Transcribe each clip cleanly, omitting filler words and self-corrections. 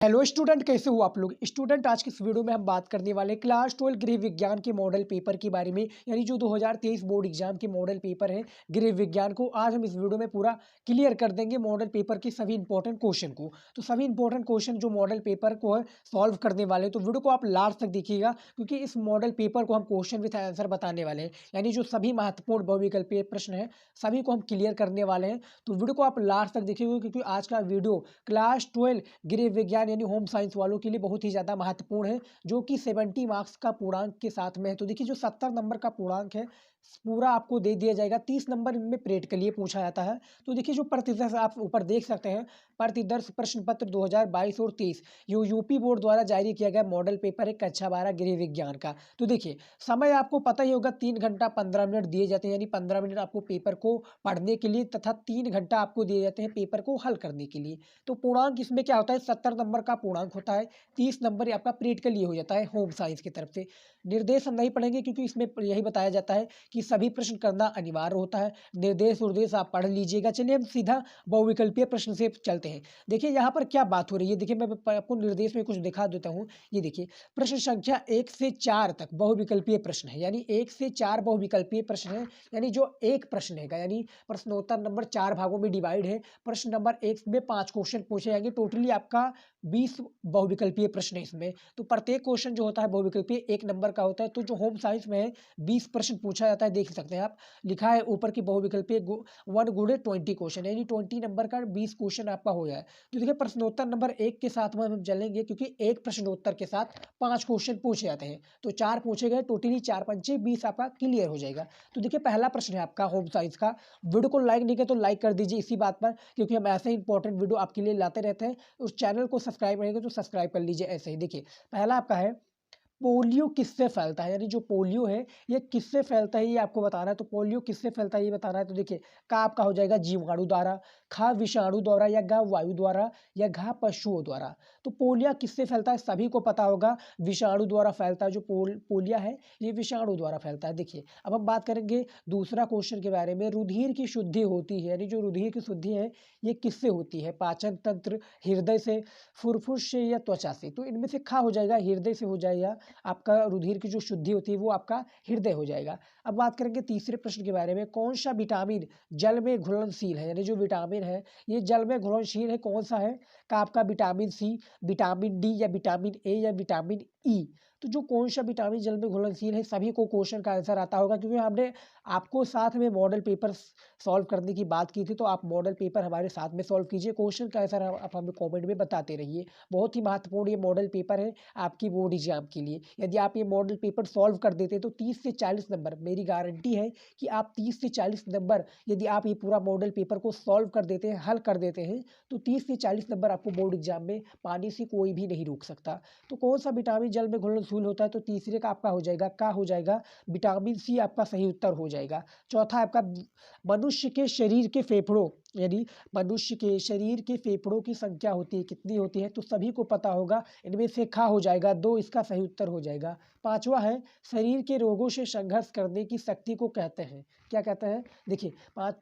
Hello student, कैसे हो आप लोग। स्टूडेंट, आज की इस वीडियो में हम बात करने वाले क्लास 12 गृह विज्ञान के मॉडल पेपर के बारे में, यानी जो 2023 बोर्ड एग्जाम के मॉडल पेपर है गृह विज्ञान को आज हम इस वीडियो में पूरा क्लियर कर देंगे। मॉडल पेपर के सभी इंपॉर्टेंट क्वेश्चन को, तो सभी इंपॉर्टेंट क्वेश्चन जो मॉडल पेपर को है सॉल्व करने वाले हैं, तो वीडियो को आप लास्ट तक देखिएगा क्योंकि इस मॉडल पेपर को हम क्वेश्चन विथ आंसर बताने वाले हैं। यानी जो सभी महत्वपूर्ण बहुविकल्पीय प्रश्न है सभी को हम क्लियर करने वाले हैं, तो वीडियो को आप लास्ट तक देखिएगा क्योंकि आज का वीडियो क्लास 12 गृह विज्ञान यानी होम साइंस वालों के लिए बहुत ही ज़्यादा महत्वपूर्ण है, जो कि 70 मार्क्स का पूर्णांक के साथ में है। तो देखिए, जो 70 नंबर का पूर्णांक है पूरा आपको दे दिया जाएगा। 30 नंबर इनमें परेड के लिए पूछा जाता है। तो देखिए, जो प्रतिदर्श आप ऊपर देख सकते हैं, प्रतिदर्श प्रश्न पत्र 2022 और 23 यूपी बोर्ड द्वारा जारी किया गया मॉडल पेपर है कक्षा 12 गृह विज्ञान का। तो देखिए, समय आपको पता ही होगा, 3 घंटा 15 मिनट दिए जाते हैं, यानी 15 मिनट आपको पेपर को पढ़ने के लिए तथा 3 घंटा आपको दिए जाते हैं पेपर को हल करने के लिए। तो पूर्णांक इसमें क्या होता है, 70 नंबर का पूर्णांक होता है। 30 नंबर आपका परेड के लिए हो जाता है होम साइंस की तरफ से। निर्देश हम नहीं पढ़ेंगे क्योंकि इसमें यही बताया जाता है कि सभी प्रश्न करना अनिवार्य होता है। निर्देश उर्देश आप पढ़ लीजिएगा। चलिए हम सीधा बहुविकल्पीय प्रश्न से चलते हैं। देखिए, यहाँ पर क्या बात हो रही है, देखिए मैं आपको निर्देश में कुछ दिखा देता हूँ। ये देखिए, प्रश्न संख्या 1 से 4 तक बहुविकल्पीय प्रश्न है, यानी 1 से 4 बहुविकल्पीय प्रश्न है। यानी जो एक प्रश्न है, यानी प्रश्नोत्तर नंबर 4 भागों में डिवाइड है। प्रश्न नंबर 1 में 5 क्वेश्चन पूछे जाएंगे। टोटली आपका 20 बहुविकल्पीय प्रश्न है इसमें। तो प्रत्येक क्वेश्चन जो होता है बहुविकल्पीय 1 नंबर का होता है। तो जो होम साइंस में है 20 प्रश्न पूछा जाता है, देख सकते हैं आप। लिखा है ऊपर की बहुविकल्पीय 1 गुणे 20 क्वेश्चन, यानी 20 नंबर का 20 क्वेश्चन आपका हो जाए। तो देखिए, प्रश्नोत्तर नंबर 1 के साथ में हम चलेंगे क्योंकि एक प्रश्नोत्तर के साथ 5 क्वेश्चन पूछे जाते हैं। तो 4 पूछे गए, टोटली 4 पंचे 20 आपका क्लियर हो जाएगा। तो देखिए, पहला प्रश्न है आपका होम साइंस का। वीडियो को लाइक नहीं किया तो लाइक कर दीजिए इसी बात पर, क्योंकि हम ऐसे ही इंपॉर्टेंट वीडियो आपके लिए लाते रहते हैं। उस चैनल को सब्सक्राइब रहेंगे तो सब्सक्राइब कर लीजिए ऐसे ही। देखिए, पहला आपका है पोलियो किससे फैलता है, यानी जो पोलियो है ये किससे फैलता है ये आपको बताना है। तो पोलियो किससे फैलता है ये बताना है। तो देखिए, का आपका हो जाएगा जीवाणु द्वारा, खा विषाणु द्वारा, या गा वायु द्वारा, या घा पशुओं द्वारा। तो पोलिया किससे फैलता है, सभी को पता होगा विषाणु द्वारा फैलता है। जो पोलिया है ये विषाणु द्वारा फैलता है। देखिए, अब हम बात करेंगे दूसरा क्वेश्चन के बारे में। रुधिर की शुद्धि होती है, यानी जो रुधिर की शुद्धि है ये किससे होती है, पाचन तंत्र, हृदय से, फुफ्फुस से, या त्वचा से। तो इनमें से खा हो जाएगा, हृदय से हो जाएगा। आपका रुधिर की जो शुद्धि होती है वो आपका हृदय हो जाएगा। अब बात करेंगे तीसरे प्रश्न के बारे में। कौन सा विटामिन जल में घुलनशील है, यानी जो विटामिन है ये जल में घुलनशील है, कौन सा है। का आपका विटामिन सी, विटामिन डी, या विटामिन ए, या विटामिन ई। तो जो कौन सा विटामिन जल में घुलनशील है, सभी को क्वेश्चन का आंसर आता होगा क्योंकि हमने आपको साथ में मॉडल पेपर सॉल्व करने की बात की थी। तो आप मॉडल पेपर हमारे साथ में सॉल्व कीजिए। क्वेश्चन का आंसर आप हमें कॉमेंट में बताते रहिए। बहुत ही महत्वपूर्ण ये मॉडल पेपर है आपकी बोर्ड एग्जाम के लिए। यदि आप ये मॉडल पेपर सॉल्व कर देते हैं तो 30 से 40 नंबर, मेरी गारंटी है कि आप 30 से 40 नंबर, यदि आप ये पूरा मॉडल पेपर को सॉल्व कर देते हैं, हल कर देते हैं, तो 30 से 40 नंबर आपको बोर्ड एग्जाम में पाने से कोई भी नहीं रोक सकता। तो कौन सा विटामिन जल में घुलनशील होता है, तो तीसरे का आपका हो जाएगा, का हो जाएगा विटामिन सी, आपका सही उत्तर हो जाएगा। चौथा आपका मनुष्य के शरीर के फेफड़ों, यानी मनुष्य के शरीर के फेफड़ों की संख्या होती है, कितनी होती है, तो सभी को पता होगा। इनमें से खा हो जाएगा, 2 इसका सही उत्तर हो जाएगा। पांचवा है शरीर के रोगों से संघर्ष करने की शक्ति को कहते हैं, क्या कहते हैं। देखिए,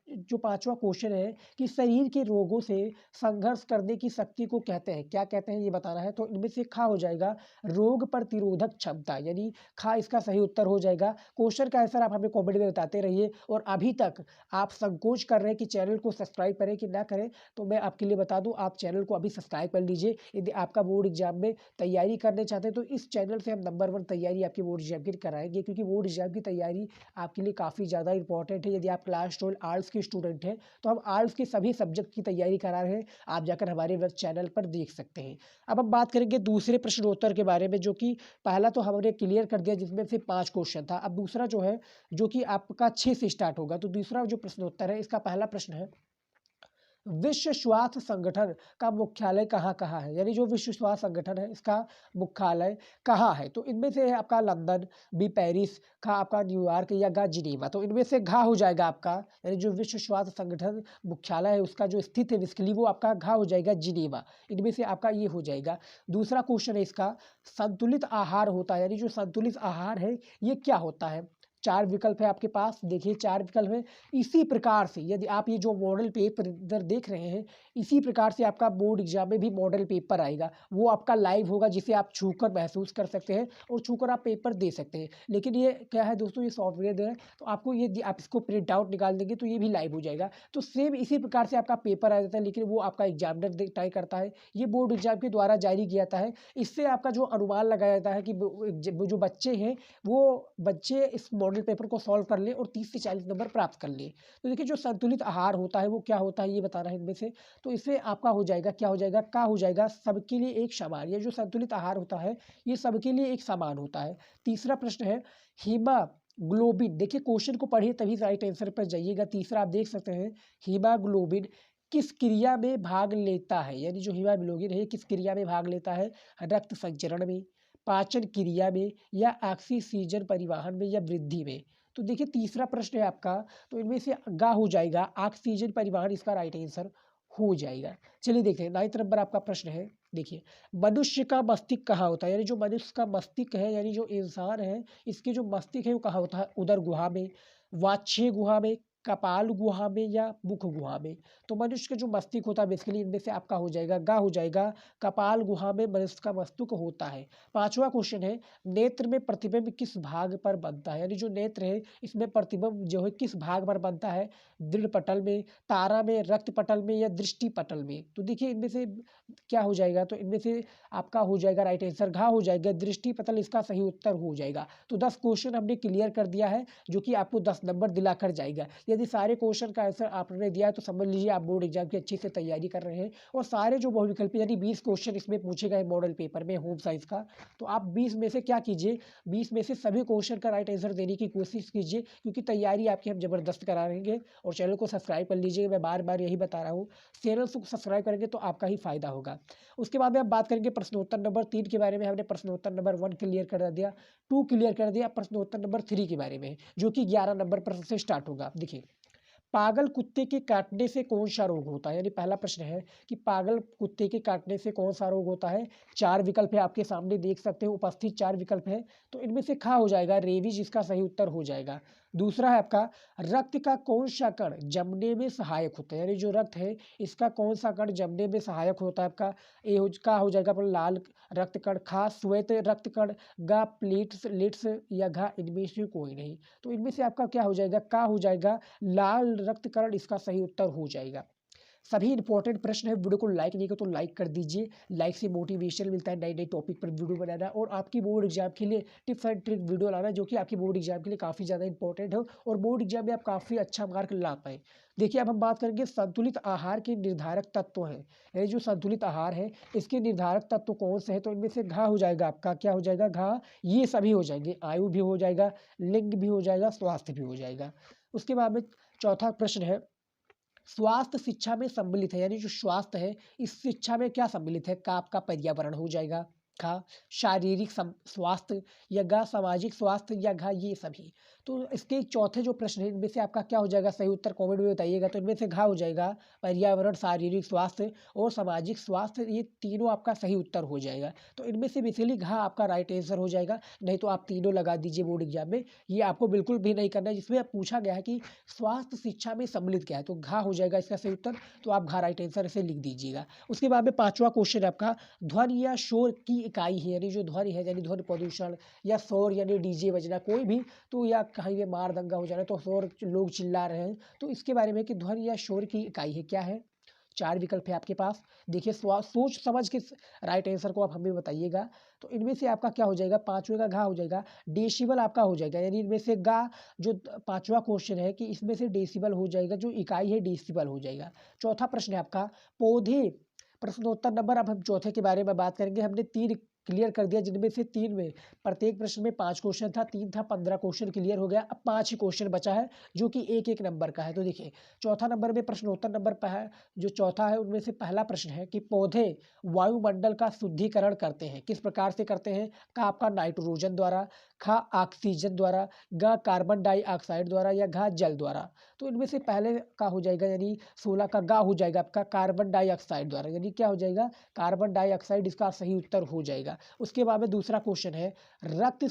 जो पांचवा क्वेश्चन है कि शरीर के रोगों से संघर्ष करने की शक्ति को कहते हैं, क्या कहते हैं ये बताना है। तो इनमें से खा हो जाएगा रोग प्रतिरोधक क्षमता, यानी खा इसका सही उत्तर हो जाएगा। क्वेश्चन का आंसर आप हमें कमेंट में बताते रहिए। और अभी तक आप संकोच कर रहे हैं कि चैनल को सब्सक्राइब करें कि ना करें, तो मैं आपके लिए बता दूं, आप चैनल को अभी सब्सक्राइब कर लीजिए। यदि आपका बोर्ड एग्जाम में तैयारी करने चाहते हैं तो इस चैनल से हम नंबर 1 तैयारी आपकी बोर्ड एग्जाम की कराएंगे, क्योंकि बोर्ड एग्जाम की तैयारी आपके लिए काफ़ी ज़्यादा इंपॉर्टेंट है। यदि आप क्लास 12 आर्ट्स के स्टूडेंट हैं तो हम आर्ट्स के सभी सब्जेक्ट की तैयारी करा रहे हैं, आप जाकर हमारे वेब चैनल पर देख सकते हैं। अब हम बात करेंगे दूसरे प्रश्नोत्तर के बारे में, जो कि पहला तो हमने क्लियर कर दिया जिसमें से 5 क्वेश्चन था। अब दूसरा जो है जो कि आपका 6 से स्टार्ट होगा। तो दूसरा जो प्रश्नोत्तर है, इसका पहला प्रश्न है विश्व स्वास्थ्य संगठन का मुख्यालय कहाँ है, यानी जो विश्व स्वास्थ्य संगठन है इसका मुख्यालय कहाँ है। तो इनमें से है आपका लंदन, बी पेरिस, खा आपका न्यूयॉर्क, या गा जिनेवा। तो इनमें से घा हो जाएगा आपका, यानी जो विश्व स्वास्थ्य संगठन मुख्यालय है उसका जो स्थित है इसके लिए, वो आपका घा हो जाएगा जिनेवा। इनमें से आपका ये हो जाएगा। दूसरा क्वेश्चन है इसका, संतुलित आहार होता है, यानी जो संतुलित आहार है ये क्या होता है। 4 विकल्प है आपके पास, देखिए 4 विकल्प है। इसी प्रकार से यदि आप ये जो मॉडल पेपर इधर देख रहे हैं, इसी प्रकार से आपका बोर्ड एग्जाम में भी मॉडल पेपर आएगा। वो आपका लाइव होगा, जिसे आप छूकर महसूस कर सकते हैं और छूकर आप पेपर दे सकते हैं। लेकिन ये क्या है दोस्तों, ये सॉफ्टवेयर है, तो आपको ये आप इसको प्रिंट आउट निकाल देंगे तो ये भी लाइव हो जाएगा। तो सेम इसी प्रकार से आपका पेपर आ जाता है, लेकिन वो आपका एग्जामिनर तय करता है, ये बोर्ड एग्जाम के द्वारा जारी किया जाता है। इससे आपका जो अनुमान लगाया जाता है कि वो जो बच्चे हैं, वो बच्चे इस मॉडल पेपर को सॉल्व कर लें और 30 से 40 नंबर प्राप्त कर लें। तो देखिए जो संतुलित आहार होता है वो क्या होता है, ये बताना है इनमें से। तो इससे आपका हो जाएगा, क्या हो जाएगा, का हो जाएगा सबके लिए एक समान। ये जो संतुलित आहार होता है ये सबके लिए एक समान होता है। तीसरा प्रश्न है हीमाग्लोबिन, देखिए क्वेश्चन को पढ़िए तभी राइट आंसर पर जाइएगा। तीसरा आप देख सकते हैं, हीमाग्लोबिन किस क्रिया में भाग लेता है, यानी जो हीमाग्लोबिन है किस क्रिया में भाग लेता है, रक्त संचरण में, पाचन क्रिया में, या ऑक्सीजन परिवहन में, या वृद्धि में। तो देखिए तीसरा प्रश्न है आपका, तो इनमें से गा हो जाएगा ऑक्सीजन परिवहन, इसका राइट आंसर हो जाएगा। चलिए देखते हैं 9 नंबर आपका प्रश्न है। देखिए मनुष्य का मस्तिष्क कहाँ होता है, यानी जो मनुष्य का मस्तिष्क है, यानी जो इंसान है, इसके जो मस्तिष्क है वो कहाँ होता है, उदर गुहा में, वाच्य गुहा में, कपाल गुहा में, या मुख गुहा में। तो मनुष्य का जो मस्तिष्क होता है बेसिकली इनमें से आपका हो जाएगा, गा हो जाएगा, कपाल गुहा में मनुष्य का मस्तिष्क होता है। पांचवा क्वेश्चन है, नेत्र में प्रतिबिंब किस भाग पर बनता है, यानी जो नेत्र है इसमें प्रतिबिंब जो है किस भाग पर बनता है, दृढ़ पटल में, तारा में, रक्त पटल में, या दृष्टि पटल में। तो देखिए इनमें से क्या हो जाएगा, तो इनमें से आपका हो जाएगा राइट आंसर, घा हो जाएगा, दृष्टि पटल इसका सही उत्तर हो जाएगा। तो 10 क्वेश्चन हमने क्लियर कर दिया है, जो कि आपको 10 नंबर दिलाकर जाएगा। यदि सारे क्वेश्चन का आंसर आपने दिया तो समझ लीजिए आप बोर्ड एग्जाम की अच्छे से तैयारी कर रहे हैं। और सारे जो बहुविकल्प यानी 20 क्वेश्चन इसमें पूछे गए मॉडल पेपर में होम साइंस का, तो आप 20 में से क्या कीजिए, 20 में से सभी क्वेश्चन का राइट आंसर देने की कोशिश कीजिए, क्योंकि तैयारी आपकी हम जबरदस्त करा रहेंगे। और चैनल को सब्सक्राइब कर लीजिए, मैं बार बार यही बता रहा हूँ, चैनल को सब्सक्राइब करेंगे तो आपका ही फायदा होगा। उसके बाद में हम बात करेंगे प्रश्नोत्तर नंबर 3 के बारे में। हमने प्रश्नोत्तर नंबर 1 क्लियर कर दिया, 2 क्लियर कर दिया, प्रश्नोत्तर नंबर 3 के बारे में, जो कि 11 नंबर प्रश्न से स्टार्ट होगा। देखिए पागल कुत्ते के काटने से कौन सा रोग होता है, यानी पहला प्रश्न है कि पागल कुत्ते के काटने से कौन सा रोग होता है। 4 विकल्प है आपके सामने, देख सकते हैं उपस्थित 4 विकल्प है। तो इनमें से खा हो जाएगा रेबीज, इसका सही उत्तर हो जाएगा। दूसरा है आपका, रक्त का कौन सा कण जमने में सहायक होता है, यानी जो रक्त है इसका कौन सा कण जमने में सहायक होता है आपका। का हो जाएगा पर लाल रक्त कण, खा श्वेत रक्त कण, गा प्लेट्स लिट्स, या घा इनमें से कोई नहीं। तो इनमें से आपका क्या हो जाएगा, का हो जाएगा लाल रक्तकण, इसका सही उत्तर हो जाएगा। सभी इंपॉर्टेंट प्रश्न है, वीडियो को लाइक नहीं किया तो लाइक कर दीजिए। लाइक से मोटिवेशन मिलता है नए नए टॉपिक पर वीडियो बनाना, और आपकी बोर्ड एग्जाम के लिए टिप्स एंड ट्रिक वीडियो लाना, जो कि आपकी बोर्ड एग्जाम के लिए काफ़ी ज़्यादा इंपॉर्टेंट है और बोर्ड एग्जाम में आप काफ़ी अच्छा मार्क ला पाए। देखिए अब हम बात करेंगे संतुलित आहार के निर्धारक तत्व हैं, यानी जो संतुलित आहार है इसके निर्धारक तत्व कौन से हैं। तो इनमें से घा हो जाएगा आपका, क्या हो जाएगा, घा, ये सभी हो जाएंगे, आयु भी हो जाएगा, लिंग भी हो जाएगा, स्वास्थ्य भी हो जाएगा। उसके बाद में चौथा प्रश्न है, स्वास्थ्य शिक्षा में सम्मिलित है, यानी जो स्वास्थ्य है इस शिक्षा में क्या सम्मिलित है, का आपका पर्यावरण हो जाएगा, खा शारीरिक स्वास्थ्य, या गा सामाजिक स्वास्थ्य, या घा ये सभी। तो इसके चौथे जो प्रश्न है इनमें से आपका क्या हो जाएगा सही उत्तर, कमेंट में बताइएगा। तो इनमें से घा हो जाएगा पर्यावरण, शारीरिक स्वास्थ्य और सामाजिक स्वास्थ्य, ये तीनों आपका सही उत्तर हो जाएगा। तो इनमें से बेसिकली घा आपका राइट आंसर हो जाएगा, नहीं तो आप तीनों लगा दीजिए बोर्ड एग्जाम में, ये आपको बिल्कुल भी नहीं करना है। जिसमें पूछा गया है कि स्वास्थ्य शिक्षा में सम्मिलित क्या है, तो घा हो जाएगा इसका सही उत्तर, तो आप घा राइट आंसर इसे लिख दीजिएगा। उसके बाद में पांचवा क्वेश्चन आपका, ध्वनि या शोर की इकाई है, यानी जो ध्वनि है यानी ध्वनि प्रदूषण, या शोर यानी डीजे बजना कोई भी, तो या कहीं पे मार दंगा हो जाना, तो शोर लोग चिल्ला रहे हैं, तो इसके बारे में कि ध्वनि या शोर की इकाई है, क्या है। 4 विकल्प है आपके पास, देखिए सोच समझ के राइट आंसर को आप हमें बताइएगा। तो इनमें से आपका क्या हो जाएगा, पांचवें का घा हो जाएगा, डेसिबल आपका हो जाएगा, यानी इनमें से गा जो पांचवा क्वेश्चन है कि इसमें से डेसिबल हो जाएगा, जो इकाई है डेसिबल हो जाएगा। चौथा प्रश्न है आपका, पौधे, प्रश्नोत्तर नंबर, अब हम चौथे के बारे में बात करेंगे। हमने 3 क्लियर कर दिया, जिनमें से 3 में प्रत्येक प्रश्न में 5 क्वेश्चन था, 3 था, 15 क्वेश्चन क्लियर हो गया। अब 5 ही क्वेश्चन बचा है, जो कि एक एक नंबर का है। तो देखिए चौथा नंबर में प्रश्नोत्तर नंबर जो चौथा है उनमें से पहला प्रश्न है कि पौधे वायुमंडल का शुद्धिकरण करते हैं, किस प्रकार से करते हैं, का आपका नाइट्रोजन द्वारा, खा ऑक्सीजन द्वारा, गा कार्बन डाइऑक्साइड द्वारा, या घा जल द्वारा। तो इनमें से पहले का हो जाएगा, यानी 16 का गा हो जाएगा आपका कार्बन डाइऑक्साइड द्वारा, यानी यानी क्या हो जाएगा, कार्बन डाइऑक्साइड इसका सही उत्तर हो जाएगा। उसके बाद में दूसरा क्वेश्चन है, रक्त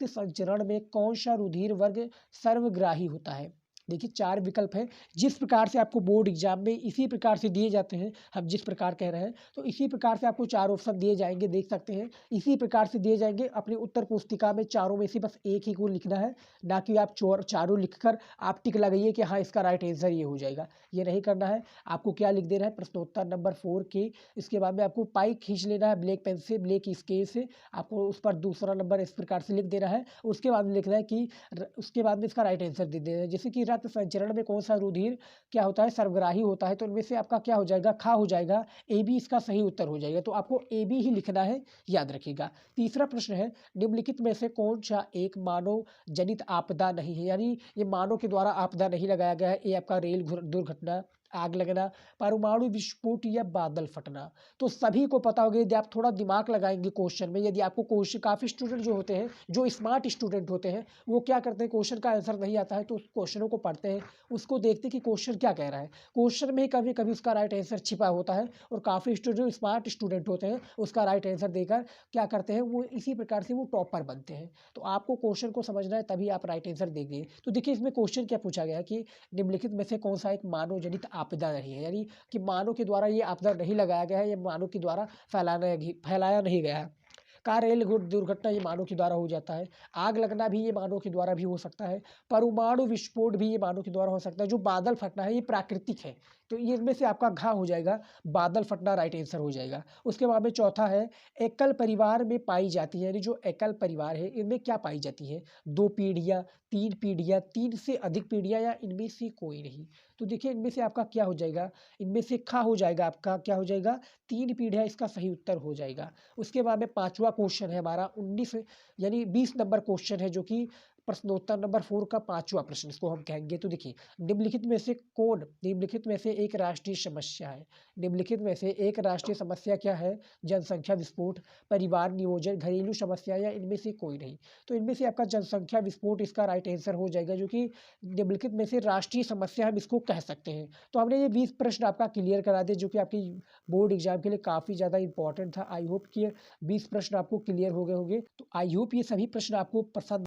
संचरण में कौन सा रुधिर वर्ग सर्वग्राही होता है। देखिए 4 विकल्प हैं। जिस प्रकार से आपको बोर्ड एग्जाम में इसी प्रकार से दिए जाते हैं, हम जिस प्रकार कह रहे हैं तो इसी प्रकार से आपको 4 ऑप्शन दिए जाएंगे, देख सकते हैं इसी प्रकार से दिए जाएंगे। अपनी उत्तर पुस्तिका में चारों में से बस एक ही को लिखना है, ना कि आप चारों लिखकर आप टिक लगाइए कि हाँ इसका राइट आंसर ये हो जाएगा, ये नहीं करना है। आपको क्या लिख देना है, प्रश्नोत्तर नंबर 4 के, इसके बाद में आपको पाई खींच लेना है ब्लैक पेन से, ब्लैक स्केल से, आपको उस पर दूसरा नंबर इस प्रकार से लिख देना है। उसके बाद में लिखना है कि उसके बाद में इसका राइट आंसर दे देना है। जैसे कि रक्त संचरण में कौन सा रुधिर क्या होता है, सर्वग्राही होता है, तो इनमें से आपका क्या हो जाएगा, खा हो जाएगा, ए बी इसका सही उत्तर हो जाएगा। तो आपको ए बी ही लिखना है, याद रखिएगा। तीसरा प्रश्न है, निम्नलिखित में से कौन सा एक मानव जनित आपदा नहीं है, यानी ये मानव के द्वारा आपदा नहीं लगाया गया है। ये आपका रेल दुर्घटना, आग लगना, परमाणु विस्फोट या बादल फटना। तो सभी को पता होगा, यदि आप थोड़ा दिमाग लगाएंगे क्वेश्चन में, यदि आपको क्वेश्चन, काफ़ी स्टूडेंट जो होते हैं, जो स्मार्ट स्टूडेंट होते हैं, वो क्या करते हैं, क्वेश्चन का आंसर नहीं आता है तो उस क्वेश्चनों को पढ़ते हैं, उसको देखते हैं कि क्वेश्चन क्या कह रहा है। क्वेश्चन में ही कभी कभी उसका राइट आंसर छिपा होता है, और काफ़ी स्टूडेंट स्मार्ट स्टूडेंट होते हैं, उसका राइट आंसर देकर क्या करते हैं, वो इसी प्रकार से वो टॉपर बनते हैं। तो आपको क्वेश्चन को समझना है, तभी आप राइट आंसर देंगे। तो देखिए इसमें क्वेश्चन क्या पूछा गया है कि निम्नलिखित में से कौन सा एक मानव जनित आपदा नहीं है, यानी कि मानव के द्वारा ये आपदा नहीं लगाया गया है, ये मानव के द्वारा फैलाया नहीं गया है। कार रेल दुर्घटना ये मानव के द्वारा हो जाता है, आग लगना भी ये मानव के द्वारा भी हो सकता है, परमाणु विस्फोट भी ये मानव के द्वारा हो सकता है, जो बादल फटना है ये प्राकृतिक है। तो ये इनमें से आपका घा हो जाएगा, बादल फटना राइट आंसर हो जाएगा। उसके बाद में चौथा है, एकल परिवार में पाई जाती है, यानी जो एकल परिवार है इनमें क्या पाई जाती है, 2 पीढ़ियाँ, 3 पीढ़ियाँ, 3 से अधिक पीढ़ियाँ, या इनमें से कोई नहीं। तो देखिए इनमें से आपका क्या हो जाएगा, इनमें से खा हो जाएगा, आपका क्या हो जाएगा, 3 पीढ़ियाँ इसका सही उत्तर हो जाएगा। उसके बाद में पांचवा क्वेश्चन है हमारा 19 यानी 20 नंबर क्वेश्चन है, जो कि प्रश्नोत्तर नंबर 4 का पांचवा प्रश्न इसको हम कहेंगे। तो देखिए, निम्नलिखित में से एक राष्ट्रीय समस्या है, निम्नलिखित में से एक राष्ट्रीय समस्या क्या है, जनसंख्या विस्फोट, परिवार नियोजन, घरेलू समस्या, या इनमें से कोई नहीं। तो इनमें से आपका जनसंख्या विस्फोट इसका राइट आंसर हो जाएगा, जो कि निम्नलिखित में से राष्ट्रीय समस्या हम इसको कह सकते हैं। तो हमने ये 20 प्रश्न आपका क्लियर करा दिए, जो कि आपकी बोर्ड एग्जाम के लिए काफ़ी ज़्यादा इंपॉर्टेंट था। आई होप कि 20 प्रश्न आपको क्लियर हो गए होंगे। तो आई होप ये सभी प्रश्न आपको पसंद